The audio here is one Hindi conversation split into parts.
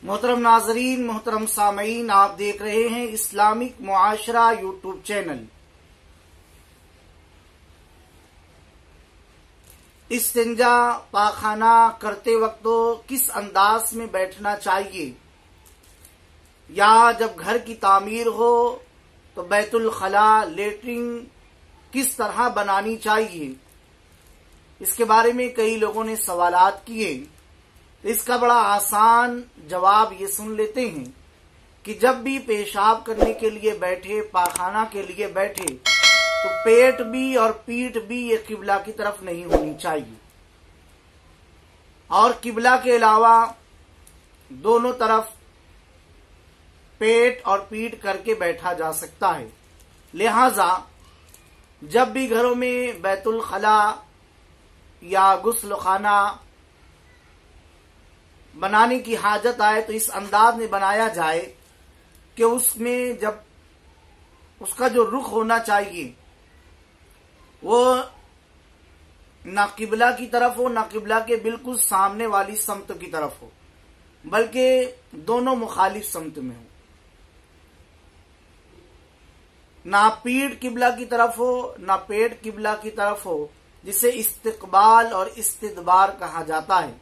मोहतरम नाजरीन, मोहतरम सामईन, आप देख रहे हैं इस्लामिक मुआशरा यूट्यूब चैनल। इस्तिंजा पाखाना करते वक्त किस अंदाज में बैठना चाहिए, या जब घर की तामीर हो तो बैतुल खला लेटरिन किस तरह बनानी चाहिए, इसके बारे में कई लोगों ने सवालात किए। तो इसका बड़ा आसान जवाब ये सुन लेते हैं कि जब भी पेशाब करने के लिए बैठे, पाखाना के लिए बैठे, तो पेट भी और पीठ भी ये किबला की तरफ नहीं होनी चाहिए, और किबला के अलावा दोनों तरफ पेट और पीठ करके बैठा जा सकता है। लिहाजा जब भी घरों में बैतुल खला या गुस्ल खाना बनाने की हाजत आए तो इस अंदाज में बनाया जाए कि उसमें जब उसका जो रुख होना चाहिए वो ना किबला की तरफ हो, ना किबला के बिल्कुल सामने वाली समत की तरफ हो, बल्कि दोनों मुखालिफ समत में हो। ना पीठ किबला की तरफ हो, ना पेट किबला की तरफ हो, जिसे इस्तिकबाल और इस्तिदबार कहा जाता है।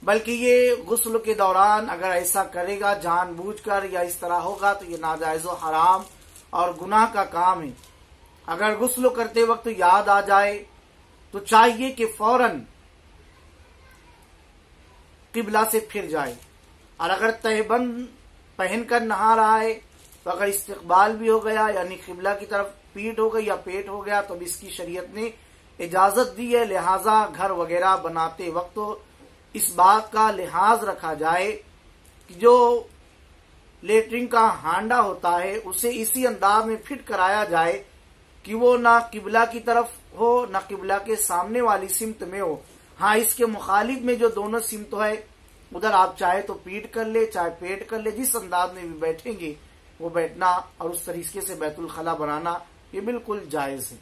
बल्कि ये गुस्ल के दौरान अगर ऐसा करेगा जानबूझकर या इस तरह होगा तो ये नाजायज व हराम और गुनाह का काम है। अगर गुस्ल करते वक्त याद आ जाए तो चाहिए कि फौरन किबला से फिर जाए, और अगर तहबंद पहनकर नहा रहा है तो अगर इस्तिकबाल भी हो गया, यानी किबला की तरफ पीठ हो गई या पेट हो गया, तो इसकी शरीयत ने इजाजत दी है। लिहाजा घर वगैरह बनाते वक्त इस बात का लिहाज रखा जाए कि जो लेटरिन का हांडा होता है उसे इसी अंदाज में फिट कराया जाए कि वो ना किबला की तरफ हो, ना किबला के सामने वाली सिमत में हो। हाँ, इसके मुखालिफ में जो दोनों सिमत है उधर आप चाहे तो पीठ कर ले, चाहे पेट कर ले, जिस अंदाज में भी बैठेंगे वो बैठना और उस तरीके से बैतुल खला बनाना ये बिल्कुल जायज है।